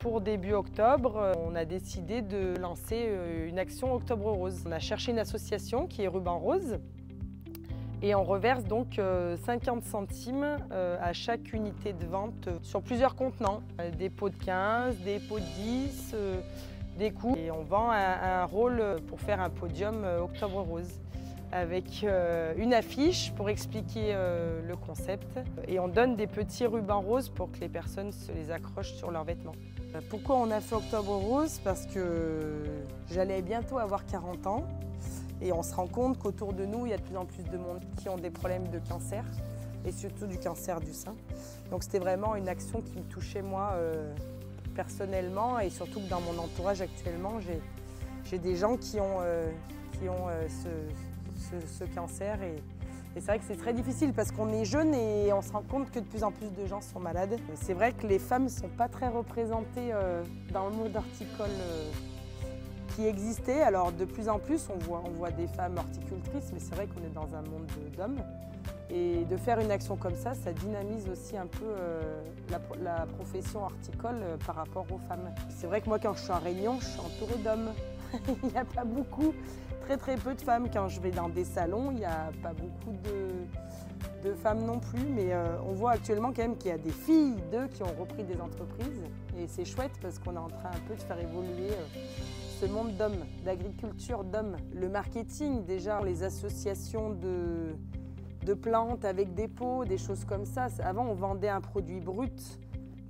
Pour début octobre, on a décidé de lancer une action Octobre Rose. On a cherché une association qui est Ruban Rose et on reverse donc 50 centimes à chaque unité de vente sur plusieurs contenants. Des pots de 15, des pots de 10, des coupes. Et on vend un rôle pour faire un podium Octobre Rose avec une affiche pour expliquer le concept. Et on donne des petits rubans roses pour que les personnes se les accrochent sur leurs vêtements. Pourquoi on a fait Octobre Rose? Parce que j'allais bientôt avoir 40 ans et on se rend compte qu'autour de nous, il y a de plus en plus de monde qui ont des problèmes de cancer et surtout du cancer du sein. Donc c'était vraiment une action qui me touchait moi personnellement et surtout que dans mon entourage actuellement, j'ai des gens qui ont ce cancer et c'est vrai que c'est très difficile parce qu'on est jeune et on se rend compte que de plus en plus de gens sont malades. C'est vrai que les femmes ne sont pas très représentées dans le monde horticole qui existait. Alors de plus en plus, on voit des femmes horticultrices, mais c'est vrai qu'on est dans un monde d'hommes. Et de faire une action comme ça dynamise aussi un peu la profession horticole par rapport aux femmes. C'est vrai que moi, quand je suis en réunion, je suis entourée d'hommes. Il n'y a pas beaucoup, très peu de femmes. Quand je vais dans des salons, il n'y a pas beaucoup de femmes non plus. Mais on voit actuellement quand même qu'il y a des filles d'eux qui ont repris des entreprises. Et c'est chouette parce qu'on est en train un peu de faire évoluer ce monde d'hommes, d'agriculture d'hommes. Le marketing, déjà, les associations de plantes avec des pots, des choses comme ça. Avant, on vendait un produit brut,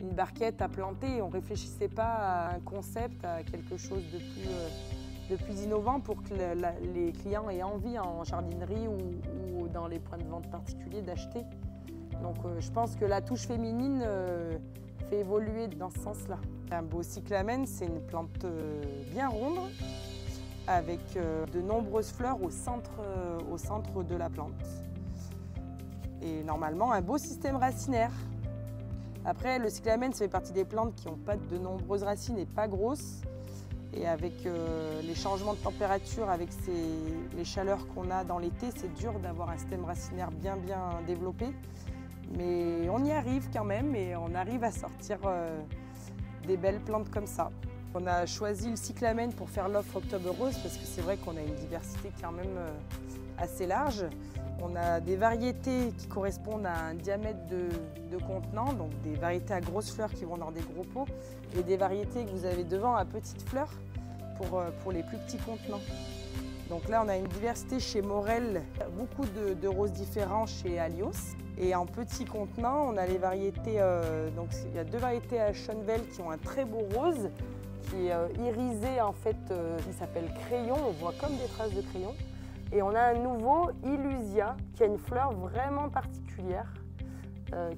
une barquette à planter. On ne réfléchissait pas à un concept, à quelque chose de plus innovant pour que les clients aient envie en jardinerie ou dans les points de vente particuliers d'acheter. Donc je pense que la touche féminine fait évoluer dans ce sens-là. Un beau cyclamen, c'est une plante bien ronde avec de nombreuses fleurs au centre de la plante. Et normalement, un beau système racinaire. Après, le cyclamen, ça fait partie des plantes qui n'ont pas de nombreuses racines et pas grosses. Et avec les changements de température, avec les chaleurs qu'on a dans l'été, c'est dur d'avoir un système racinaire bien développé. Mais on y arrive quand même et on arrive à sortir des belles plantes comme ça. On a choisi le cyclamen pour faire l'offre Octobre Rose parce que c'est vrai qu'on a une diversité quand même assez large. On a des variétés qui correspondent à un diamètre de contenant, donc des variétés à grosses fleurs qui vont dans des gros pots, et des variétés que vous avez devant à petites fleurs pour les plus petits contenants. Donc là, on a une diversité chez Morel, beaucoup de roses différents chez Alios. Et en petits contenants, on a les variétés, donc il y a deux variétés à Schönweld qui ont un très beau rose, qui est irisé en fait, il s'appelle crayon, on voit comme des traces de crayon. Et on a un nouveau Illusia qui a une fleur vraiment particulière,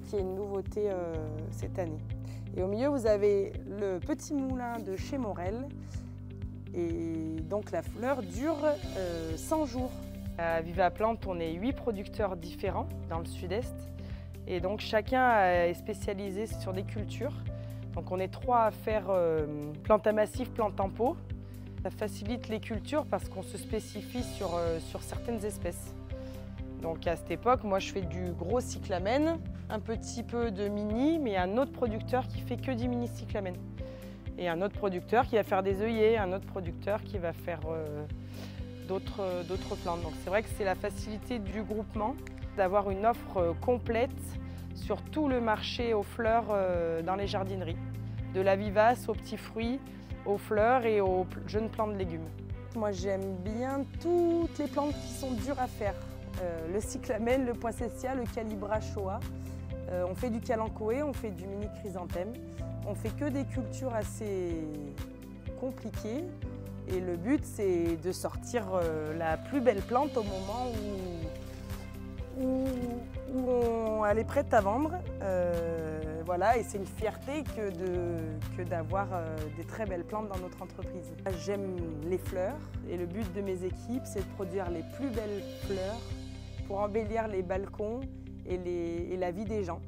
qui est une nouveauté cette année. Et au milieu, vous avez le petit moulin de chez Morel. Et donc la fleur dure 100 jours. À Viva Plante, on est 8 producteurs différents dans le sud-est. Et donc chacun est spécialisé sur des cultures. Donc on est 3 à faire plantes à massif, plantes en pot. Ça facilite les cultures parce qu'on se spécifie sur certaines espèces. Donc à cette époque, moi je fais du gros cyclamen, un petit peu de mini, mais un autre producteur qui fait que du mini cyclamen. Et un autre producteur qui va faire des œillets, un autre producteur qui va faire d'autres plantes. Donc c'est vrai que c'est la facilité du groupement, d'avoir une offre complète sur tout le marché aux fleurs dans les jardineries. De la vivace aux petits fruits, aux fleurs et aux jeunes plantes de légumes. Moi j'aime bien toutes les plantes qui sont dures à faire. Le cyclamen, le poinsettia, le calibra showa. On fait du kalanchoé, on fait du mini chrysanthème. On fait que des cultures assez compliquées. Et le but c'est de sortir la plus belle plante au moment où elle est prête à vendre. Voilà, et c'est une fierté que d'avoir des très belles plantes dans notre entreprise. J'aime les fleurs et le but de mes équipes, c'est de produire les plus belles fleurs pour embellir les balcons et la vie des gens.